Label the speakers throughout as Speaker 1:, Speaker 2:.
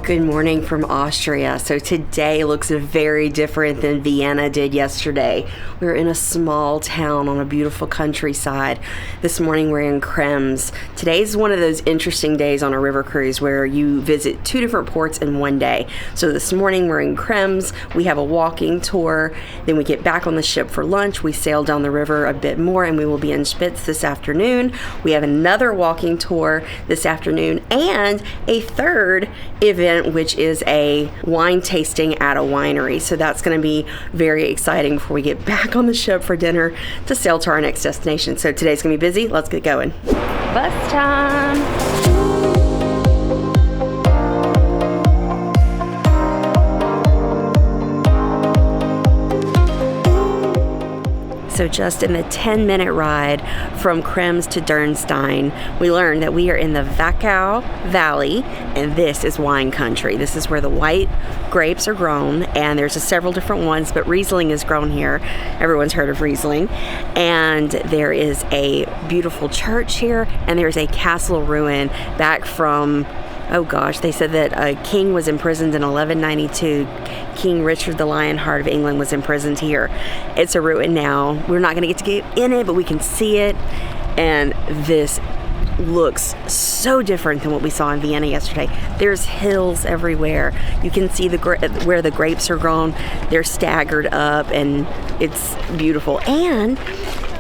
Speaker 1: Good morning from Austria. So today looks very different than Vienna did yesterday. We're in a small town on a beautiful countryside. This morning we're in Krems. Today's one of those interesting days on a river cruise where you visit two different ports in one day. So this morning we're in Krems. We have a walking tour. Then we get back on the ship for lunch. We sail down the river a bit more and we will be in Spitz this afternoon. We have another walking tour this afternoon and a third event, which is a wine tasting at a winery. So that's going to be very exciting before we get back on the ship for dinner to sail to our next destination. So today's going to be busy. Let's get going. Bus time. So just in the 10-minute ride from Krems to Dürnstein, we learned that we are in the Wachau Valley, and this is wine country. This is where the white grapes are grown, and there's several different ones, but Riesling is grown here. Everyone's heard of Riesling. And there is a beautiful church here, and there's a castle ruin back from, oh gosh, they said that a king was imprisoned in 1192. King Richard the Lionheart of England was imprisoned here. It's a ruin now. We're not going to get in it, but we can see it. And this looks so different than what we saw in Vienna yesterday. There's hills everywhere. You can see where the grapes are grown. They're staggered up, and it's beautiful. And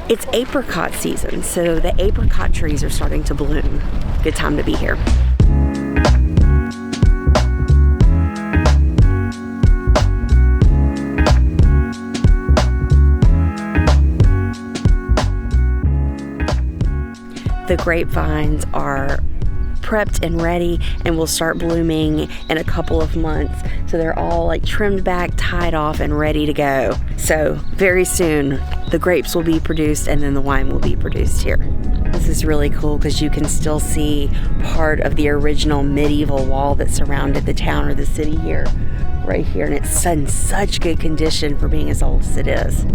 Speaker 1: it's apricot season, so the apricot trees are starting to bloom. Good time to be here. The grapevines are prepped and ready and will start blooming in a couple of months. So they're all like trimmed back, tied off, and ready to go. So very soon the grapes will be produced and then the wine will be produced here. This is really cool because you can still see part of the original medieval wall that surrounded the town or the city here, right here. And it's in such good condition for being as old as it is.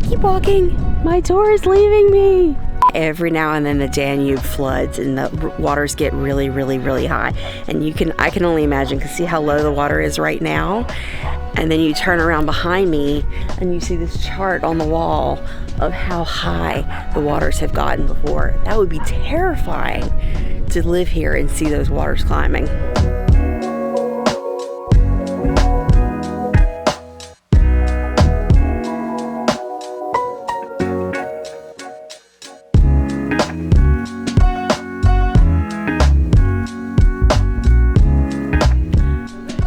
Speaker 1: Keep walking, my tour is leaving me. Every now and then the Danube floods and the waters get really, really, really high. And I can only imagine, because see how low the water is right now? And then you turn around behind me and you see this chart on the wall of how high the waters have gotten before. That would be terrifying to live here and see those waters climbing.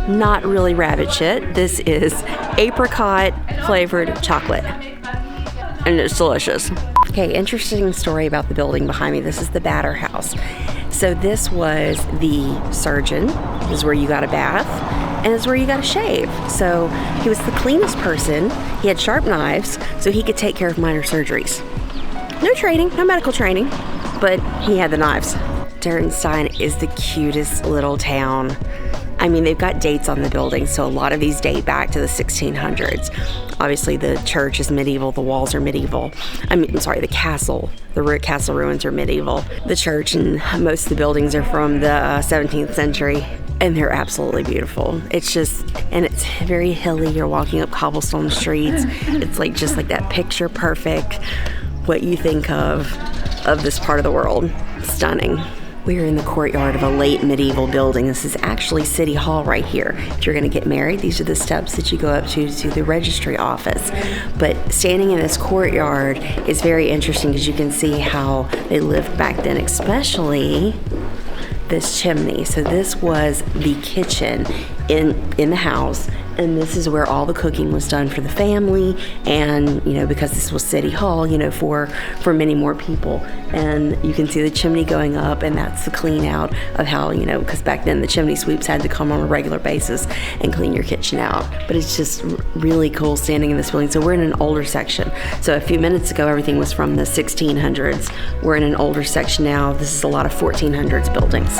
Speaker 1: Not really rabbit shit. This is apricot flavored chocolate, and it's delicious. Okay, interesting story about the building behind me. This is the Batter House. So this was the surgeon. This is where you got a bath, and this is where you got a shave. So he was the cleanest person. He had sharp knives, so he could take care of minor surgeries. No training, no medical training, but he had the knives. Dürnstein is the cutest little town. I mean, they've got dates on the building, so a lot of these date back to the 1600s. Obviously, the church is medieval, the walls are medieval. The castle ruins are medieval. The church and most of the buildings are from the 17th century, and they're absolutely beautiful. It's very hilly. You're walking up cobblestone streets. It's just like that picture perfect, what you think of this part of the world. Stunning. We're in the courtyard of a late medieval building. This is actually City Hall right here. If you're going to get married, these are the steps that you go up to the registry office. But standing in this courtyard is very interesting because you can see how they lived back then, especially this chimney. So this was the kitchen in the house, and this is where all the cooking was done for the family, and because this was City Hall, for many more people. And you can see the chimney going up, and that's the clean out of how, because back then the chimney sweeps had to come on a regular basis and clean your kitchen out. But it's just really cool standing in this building. So we're in an older section. So a few minutes ago everything was from the 1600s. We're in an older section now. This is a lot of 1400s buildings.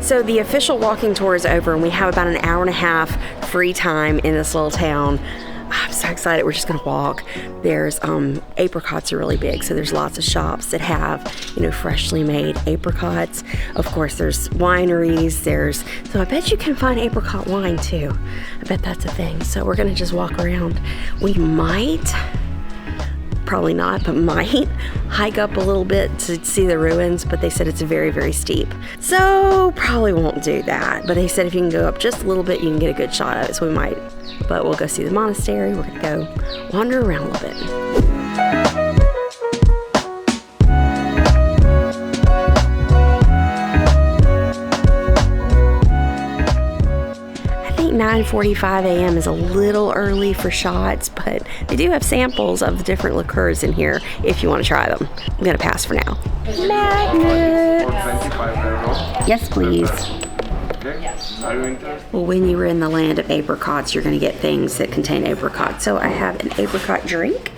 Speaker 1: So the official walking tour is over, and we have about an hour and a half free time in this little town. I'm so excited. We're just gonna walk. There's apricots are really big, so there's lots of shops that have, you know, freshly made apricots. Of course, there's wineries. So I bet you can find apricot wine too. I bet that's a thing. So we're gonna just walk around. We might, probably not, but might hike up a little bit to see the ruins, but they said it's very, very steep. So probably won't do that. But they said if you can go up just a little bit, you can get a good shot of it, so we might. But we'll go see the monastery. We're gonna go wander around a little bit. I think 9:45 a.m. is a little early for shots, but they do have samples of the different liqueurs in here if you want to try them. I'm gonna pass for now. Magnets! Yes, please. Well, when you were in the land of apricots, you're going to get things that contain apricots. So I have an apricot drink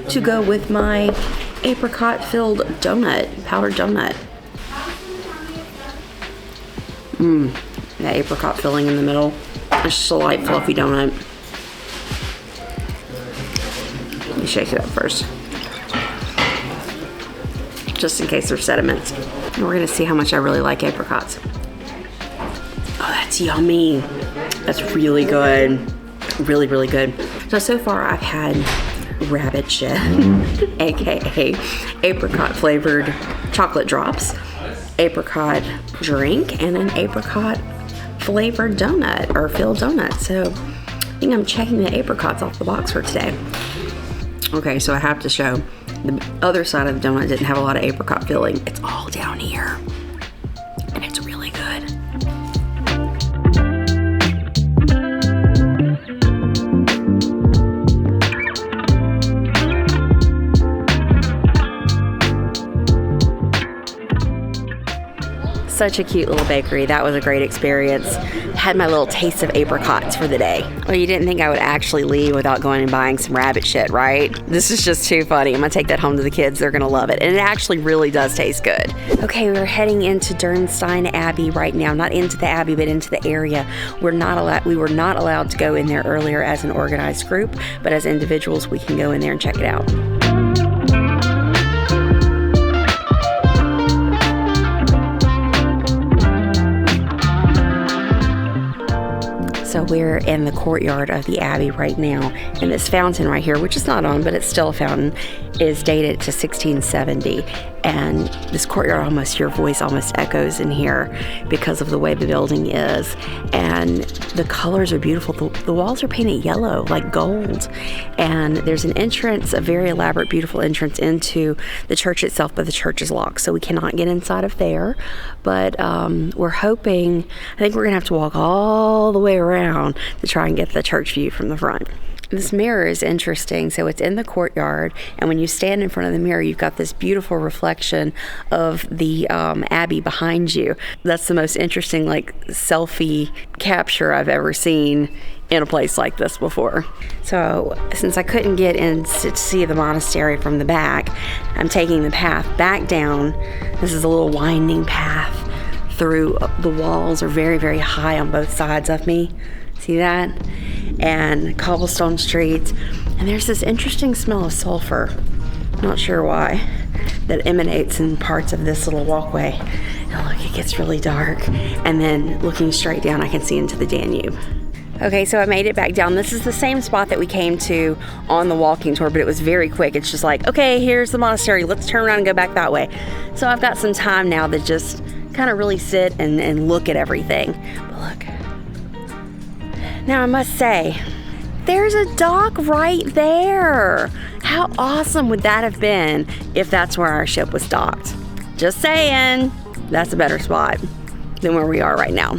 Speaker 1: to go with my apricot-filled donut, powdered donut. That apricot filling in the middle. It's just a light, fluffy donut. Let me shake it up first, just in case there's sediments. And we're going to see how much I really like apricots. Oh, that's yummy. That's really good. Really, really good. So far I've had rabbit shit, aka apricot flavored chocolate drops, apricot drink, and an apricot flavored donut or filled donut. So I think I'm checking the apricots off the box for today. Okay, so I have to show the other side of the donut didn't have a lot of apricot filling. It's all down here, and it's really good. Such a cute little bakery. That was a great experience. Had my little taste of apricots for the day. Well, you didn't think I would actually leave without going and buying some rabbit shit, right? This is just too funny. I'm gonna take that home to the kids. They're gonna love it. And it actually really does taste good. Okay, we're heading into Dürnstein Abbey right now. Not into the Abbey, but into the area. We were not allowed to go in there earlier as an organized group, but as individuals, we can go in there and check it out. So we're in the courtyard of the Abbey right now, and this fountain right here, which is not on, but it's still a fountain, is dated to 1670. And this courtyard, your voice almost echoes in here because of the way the building is. And the colors are beautiful. The walls are painted yellow, like gold. And there's an entrance, a very elaborate, beautiful entrance into the church itself, but the church is locked, so we cannot get inside of there. But we're hoping, I think we're gonna have to walk all the way around to try and get the church view from the front. This mirror is interesting. So it's in the courtyard, and when you stand in front of the mirror, you've got this beautiful reflection of the Abbey behind you. That's the most interesting selfie capture I've ever seen in a place like this before. So since I couldn't get in to see the monastery from the back, I'm taking the path back down. This is a little winding path through. The walls are very, very high on both sides of me. See that? And cobblestone streets. And there's this interesting smell of sulfur, not sure why, that emanates in parts of this little walkway. And look, it gets really dark. And then looking straight down, I can see into the Danube. Okay, so I made it back down. This is the same spot that we came to on the walking tour, but it was very quick. It's just like, okay, here's the monastery. Let's turn around and go back that way. So I've got some time now to just kind of really sit and look at everything. But look. Now I must say, there's a dock right there. How awesome would that have been if that's where our ship was docked? Just saying, that's a better spot than where we are right now.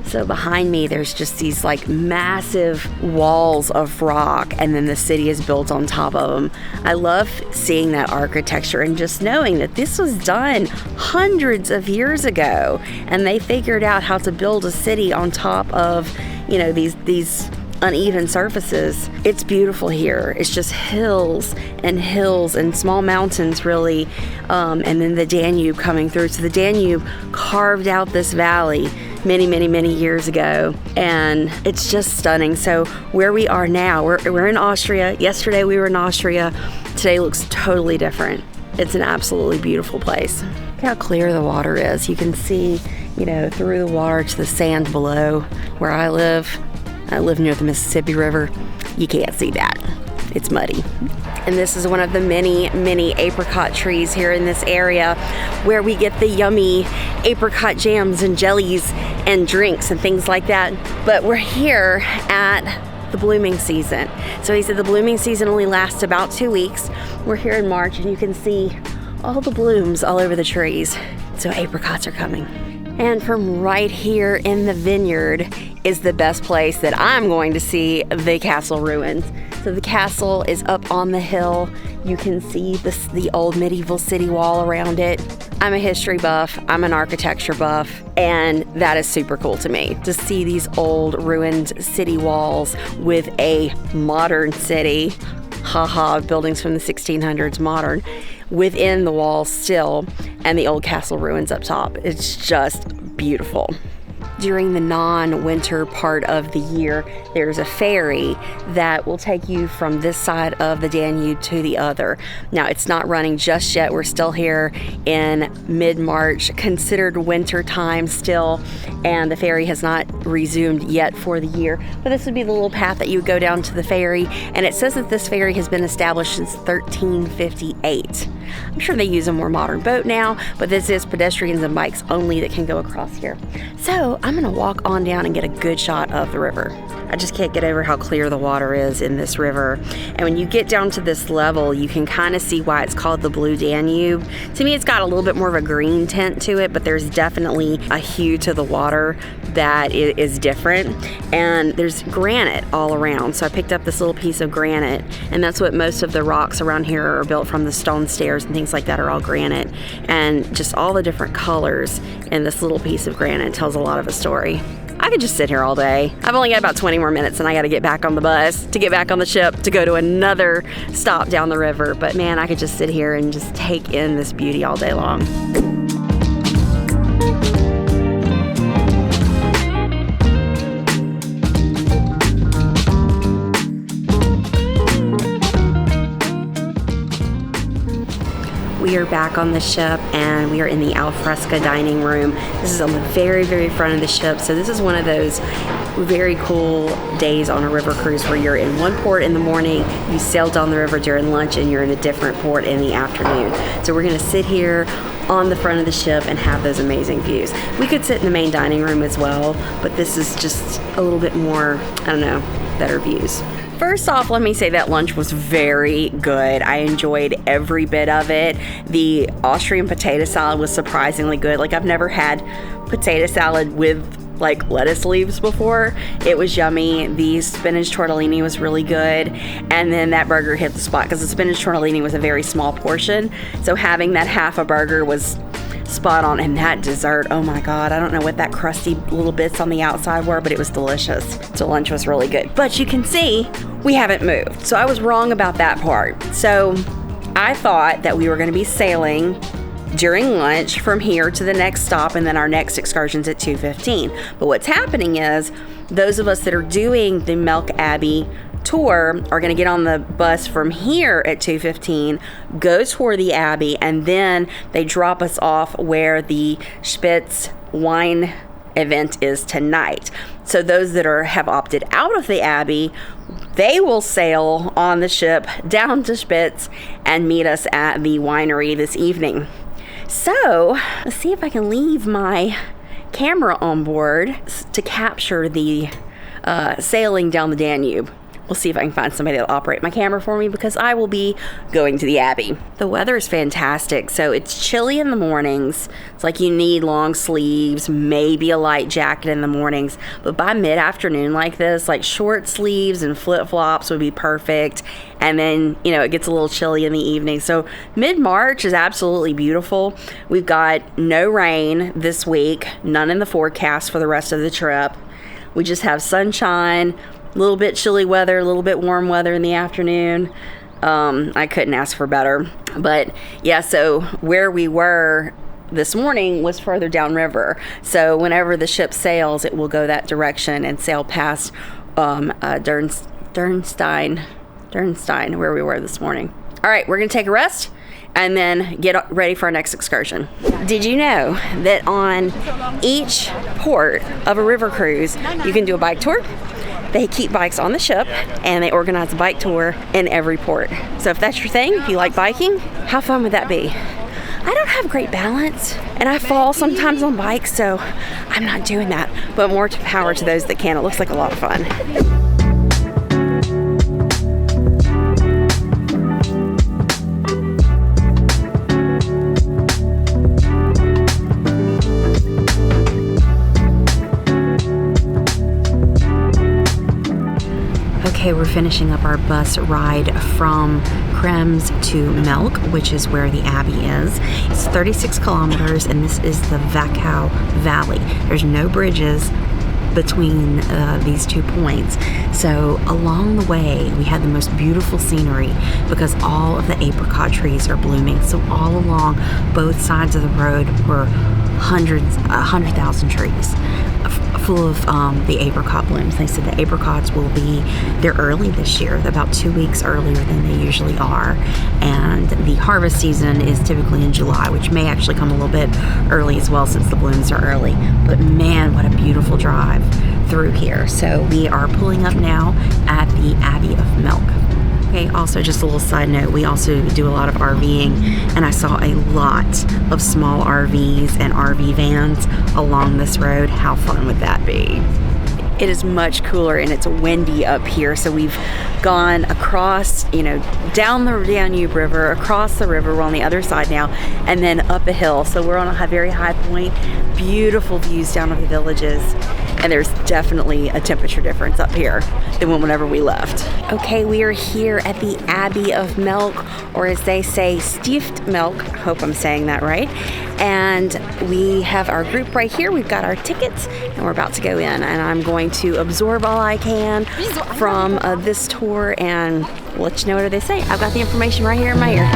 Speaker 1: So behind me, there's just these massive walls of rock, and then the city is built on top of them. I love seeing that architecture and just knowing that this was done hundreds of years ago, and they figured out how to build a city on top of, these uneven surfaces. It's beautiful here. It's just hills and small mountains, really, and then the Danube coming through. So the Danube carved out this valley many years ago, and it's just stunning. So where we are now, we're in Austria. Yesterday we were in Austria. Today looks totally different. It's an absolutely beautiful place. Look how clear the water is. You can see, through the water to the sand below. Where I live near the Mississippi River. You can't see that. It's muddy. And this is one of the many apricot trees here in this area where we get the yummy apricot jams and jellies and drinks and things like that. But we're here at the blooming season. So he said the blooming season only lasts about 2 weeks. We're here in March and you can see all the blooms all over the trees. So apricots are coming. And from right here in the vineyard is the best place that I'm going to see the castle ruins. So the castle is up on the hill. You can see the old medieval city wall around it. I'm a history buff, I'm an architecture buff, and that is super cool to me, to see these old ruined city walls with a modern city, buildings from the 1600s, modern, within the walls still, and the old castle ruins up top. It's just beautiful. During the non-winter part of the year, there's a ferry that will take you from this side of the Danube to the other. Now, it's not running just yet. We're still here in mid-March, considered winter time still, and the ferry has not resumed yet for the year. But this would be the little path that you would go down to the ferry, and it says that this ferry has been established since 1358. I'm sure they use a more modern boat now, but this is pedestrians and bikes only that can go across here. So I'm gonna walk on down and get a good shot of the river. I just can't get over how clear the water is in this river. And when you get down to this level, you can kind of see why it's called the Blue Danube. To me, it's got a little bit more of a green tint to it, but there's definitely a hue to the water that is different. And there's granite all around. So I picked up this little piece of granite, and that's what most of the rocks around here are built from. The stone stairs and things like that are all granite. And just all the different colors in this little piece of granite tells a lot of a story. I could just sit here all day. I've only got about 20 more minutes and I gotta get back on the bus to get back on the ship to go to another stop down the river. But man, I could just sit here and just take in this beauty all day long. We are back on the ship and we are in the alfresco dining room. This is on the very front of the ship. So this is one of those very cool days on a river cruise where you're in one port in the morning, you sail down the river during lunch, and you're in a different port in the afternoon. So we're gonna sit here on the front of the ship and have those amazing views. We could sit in the main dining room as well, but this is just a little bit more, I don't know, better views. First off, let me say that lunch was very good. I enjoyed every bit of it. The Austrian potato salad was surprisingly good. Like, I've never had potato salad with like lettuce leaves before. It was yummy. The spinach tortellini was really good. And then that burger hit the spot because the spinach tortellini was a very small portion. So having that half a burger was spot on. And that dessert, oh my God, I don't know what that crusty little bits on the outside were, but it was delicious. So lunch was really good. But you can see we haven't moved. So I was wrong about that part. So I thought that we were going to be sailing during lunch from here to the next stop, and then our next excursion's at 2:15. But what's happening is those of us that are doing the Melk Abbey tour are going to get on the bus from here at 2:15, go toward the Abbey, and then they drop us off where the Spitz wine event is tonight. So those that have opted out of the Abbey, they will sail on the ship down to Spitz and meet us at the winery this evening. So let's see if I can leave my camera on board to capture the sailing down the Danube. We'll see if I can find somebody that'll operate my camera for me because I will be going to the Abbey. The weather is fantastic. So it's chilly in the mornings. It's like you need long sleeves, maybe a light jacket in the mornings. But by mid-afternoon like this, like short sleeves and flip-flops would be perfect. And then, you know, it gets a little chilly in the evening. So mid-March is absolutely beautiful. We've got no rain this week, none in the forecast for the rest of the trip. We just have sunshine, A little bit chilly weather, a little bit warm weather in the afternoon. I couldn't ask for better. But yeah, so where we were this morning was further downriver. So whenever the ship sails, it will go that direction and sail past Dürnstein, where we were this morning. All right, we're gonna take a rest and then get ready for our next excursion. Did you know that on each port of a river cruise, you can do a bike tour? They keep bikes on the ship and they organize a bike tour in every port. So if that's your thing, if you like biking, how fun would that be? I don't have great balance and I fall sometimes on bikes, so I'm not doing that. But more power to those that can. It looks like a lot of fun. Okay, we're finishing up our bus ride from Krems to Melk, which is where the Abbey is. It's 36 kilometers, and this is the Wachau Valley. There's no bridges between these 2 points. So along the way, we had the most beautiful scenery because all of the apricot trees are blooming. So all along both sides of the road were 100,000 trees full of the apricot blooms. They said the apricots they're early this year. They're about 2 weeks earlier than they usually are. And the harvest season is typically in July, which may actually come a little bit early as well since the blooms are early. But man, what a beautiful drive through here. So we are pulling up now at the Abbey of Melk. Okay, also just a little side note, we also do a lot of RVing, and I saw a lot of small RVs and RV vans along this road. How fun would that be? It is much cooler and it's windy up here, so we've gone across, down the Danube River, across the river. We're on the other side now, and then up a hill. So we're on a very high point, beautiful views down of the villages, and there's definitely a temperature difference up here than whenever we left. Okay, we are here at the Abbey of Melk, or as they say, Stift Melk. I hope I'm saying that right. And we have our group right here. We've got our tickets and we're about to go in, and I'm going to absorb all I can from this tour and let you know what they say. I've got the information right here in my ear.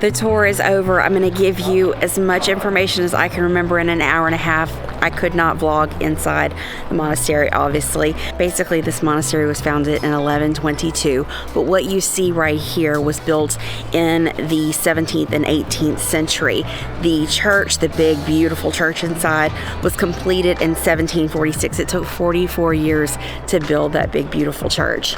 Speaker 1: The tour is over. I'm going to give you as much information as I can remember in an hour and a half. I could not vlog inside the monastery, obviously. Basically, this monastery was founded in 1122, but what you see right here was built in the 17th and 18th century. The church, the big, beautiful church inside, was completed in 1746. It took 44 years to build that big, beautiful church.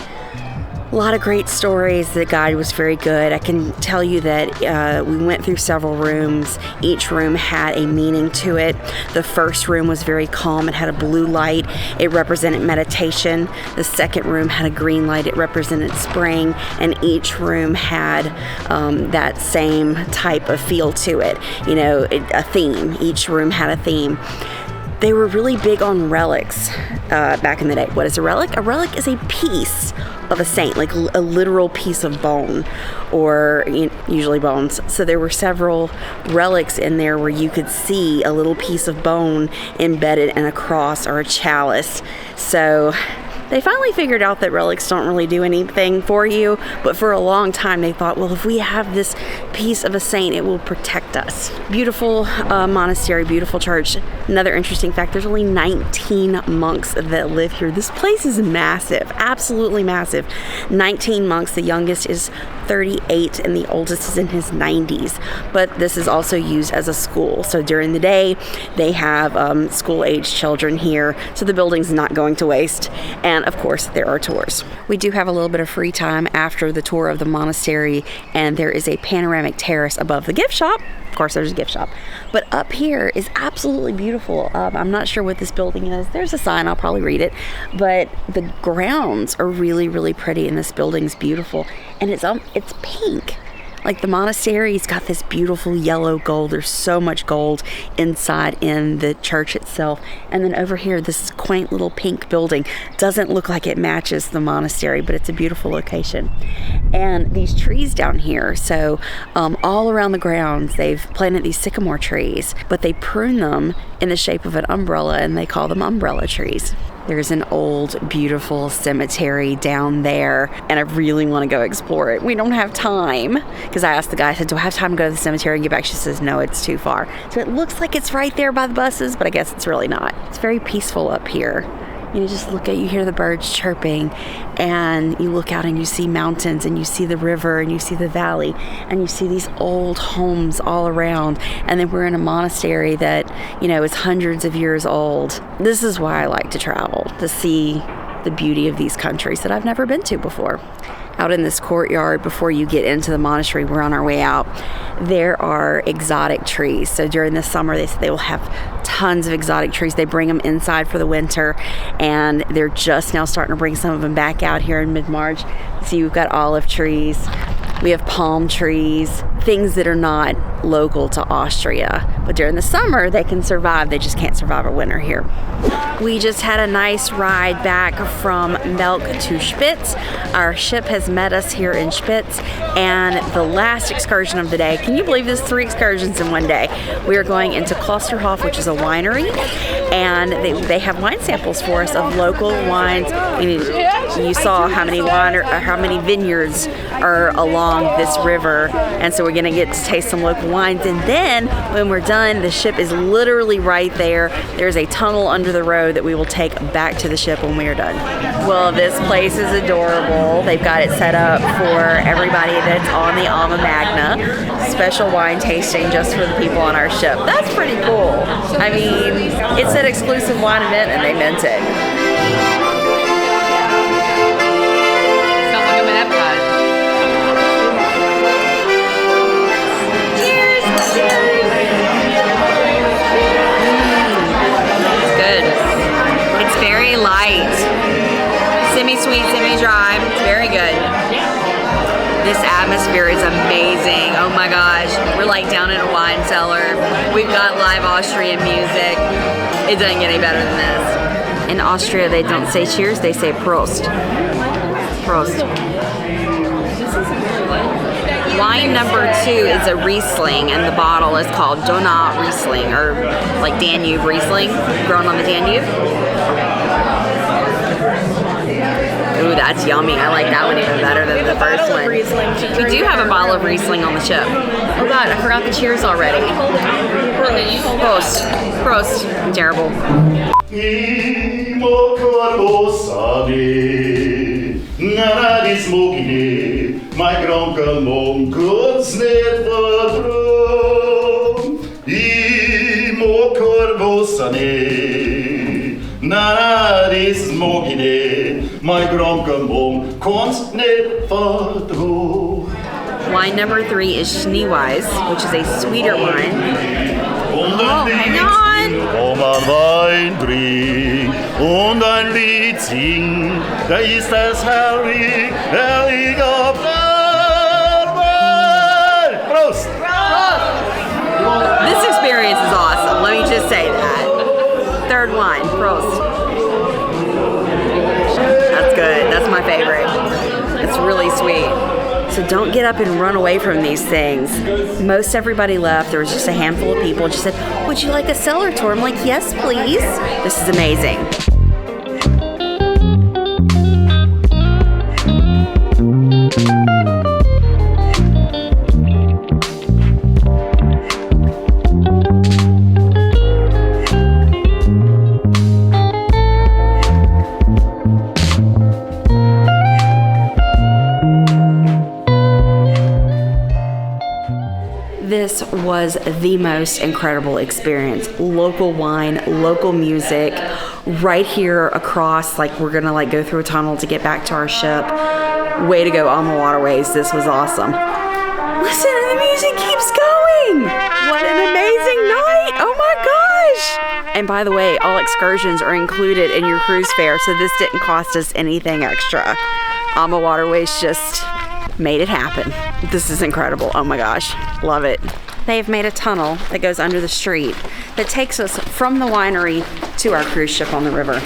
Speaker 1: A lot of great stories. The guide was very good. I can tell you that we went through several rooms. Each room had a meaning to it. The first room was very calm. It had a blue light. It represented meditation. The second room had a green light. It represented spring. And each room had that same type of feel to it. A theme. Each room had a theme. They were really big on relics back in the day. What is a relic? A relic is a piece of a saint, like a literal piece of bone, or usually bones. So there were several relics in there where you could see a little piece of bone embedded in a cross or a chalice. So they finally figured out that relics don't really do anything for you, but for a long time they thought, well, if we have this piece of a saint, it will protect protect us. Beautiful monastery, beautiful church. Another interesting fact, there's only 19 monks that live here. This place is massive, absolutely massive. 19 monks, the youngest is 38 and the oldest is in his 90s. But this is also used as a school. So during the day, they have school-age children here. So the building's not going to waste. And of course, there are tours. We do have a little bit of free time after the tour of the monastery, and there is a panoramic terrace above the gift shop. Of course, there's a gift shop. But up here is absolutely beautiful. I'm not sure what this building is. There's a sign, I'll probably read it. But the grounds are really, really pretty, and this building's beautiful. And it's pink. Like the monastery's got this beautiful yellow gold. There's so much gold inside in the church itself. And then over here, this quaint little pink building doesn't look like it matches the monastery, but it's a beautiful location. And these trees down here, so all around the grounds, they've planted these sycamore trees, but they prune them in the shape of an umbrella, and they call them umbrella trees. There's an old, beautiful cemetery down there, and I really want to go explore it. We don't have time, because I asked the guy, I said, do I have time to go to the cemetery and get back? She says, no, it's too far. So it looks like it's right there by the buses, but I guess it's really not. It's very peaceful up here. You just you hear the birds chirping, and you look out and you see mountains, and you see the river, and you see the valley, and you see these old homes all around. And then we're in a monastery that, is hundreds of years old. This is why I like to travel, to see the beauty of these countries that I've never been to before. Out in this courtyard, before you get into the monastery, we're on our way out, there are exotic trees. So during the summer, they will have tons of exotic trees. They bring them inside for the winter, and they're just now starting to bring some of them back out here in mid-March. So you've got olive trees, we have palm trees, things that are not local to Austria. But during the summer, they can survive. They just can't survive a winter here. We just had a nice ride back from Melk to Spitz. Our ship has met us here in Spitz, and the last excursion of the day, can you believe this? 3 excursions in one day. We are going into Klosterhof, which is a winery, and they have wine samples for us of local wines. You saw how many vineyards are along this river, and so we're gonna get to taste some local wines. And then when we're done, the ship is literally right there. There's a tunnel under the road that we will take back to the ship when we are done. Well, this place is adorable. They've got it set up for everybody that's on the Alma Magna. Special wine tasting just for the people on our ship. That's pretty cool. I mean, it's an exclusive wine event, and they meant it.
Speaker 2: Sounds like I'm an Epcot.
Speaker 1: It's very light, semi-sweet, semi-dry. It's very good. This atmosphere is amazing. Oh my gosh, we're like down in a wine cellar. We've got live Austrian music. It doesn't get any better than this. In Austria, they don't say cheers, they say Prost. Prost. Wine number 2 is a Riesling, and the bottle is called Donau Riesling, or like Danube Riesling, grown on the Danube. Ooh, that's yummy. I like that one even better than the first one. We do have a bottle of Riesling on the ship. Oh God, I forgot the cheers already. Prost. Prost. I'm terrible.
Speaker 3: My grunker mom could net verdroom. I mokor bossane. Na dis mogine. My grunker mom could net verdroom.
Speaker 1: Wine number 3 is Schneeweiss, which is a sweeter wine. Oh, hang on.
Speaker 3: Om ein Wein trink und ein Lied sing, da ist das herrlich, herrlicher Prost!
Speaker 1: This experience is awesome. Let me just say that. Third wine, Prost. That's good. That's my favorite. It's really sweet. So don't get up and run away from these things. Most everybody left. There was just a handful of people. Just said, would you like a cellar tour? I'm like, yes, please. This is amazing. was the most incredible experience. Local wine, local music, right here across, like we're gonna like go through a tunnel to get back to our ship. Way to go on the waterways. This was awesome. Listen, the music keeps going. What an amazing night. Oh my gosh. And by the way, all excursions are included in your cruise fare, so this didn't cost us anything extra. Alma Waterways just made it happen. This is incredible. Oh my gosh. Love it. They've made a tunnel that goes under the street that takes us from the winery to our cruise ship on the river.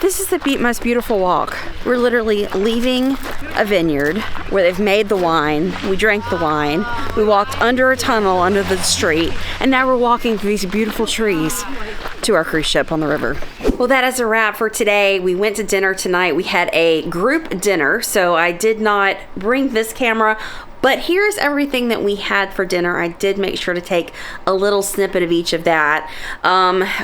Speaker 1: This is the most beautiful walk. We're literally leaving a vineyard where they've made the wine. We drank the wine. We walked under a tunnel under the street, and now we're walking through these beautiful trees to our cruise ship on the river. Well, that is a wrap for today. We went to dinner tonight. We had a group dinner, so I did not bring this camera, but here's everything that we had for dinner. I did make sure to take a little snippet of each of that.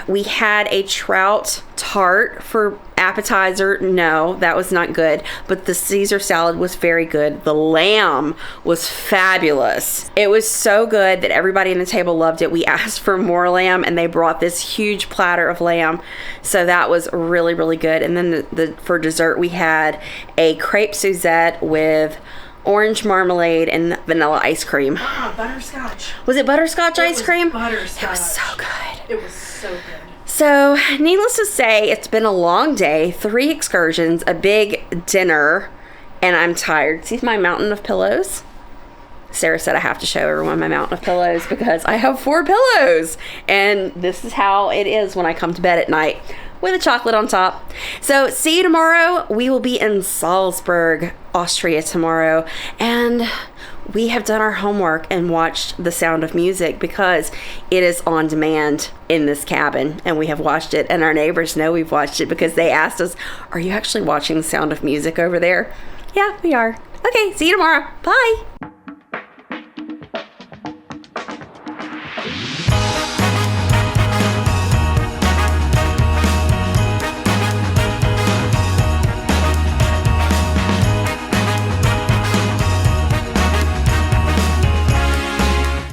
Speaker 1: We had a trout tart for appetizer. No, that was not good, but the Caesar salad was very good. The lamb was fabulous. It was so good that everybody in the table loved it. We asked for more lamb, and they brought this huge platter of lamb, so that was really, really good. And then for dessert, we had a crepe Suzette with orange marmalade and vanilla ice cream.
Speaker 4: Wow, butterscotch.
Speaker 1: Was it butterscotch ice cream?
Speaker 4: Butterscotch.
Speaker 1: It was so good.
Speaker 4: It was so good.
Speaker 1: So, needless to say, it's been a long day, 3 excursions, a big dinner, and I'm tired. See my mountain of pillows? Sarah said I have to show everyone my mountain of pillows because I have 4 pillows, and this is how it is when I come to bed at night, with a chocolate on top. So see you tomorrow. We will be in Salzburg, Austria tomorrow, and we have done our homework and watched The Sound of Music because it is on demand in this cabin, and we have watched it, and our neighbors know we've watched it because they asked us, are you actually watching The Sound of Music over there? Yeah, we are. Okay, see you tomorrow. Bye.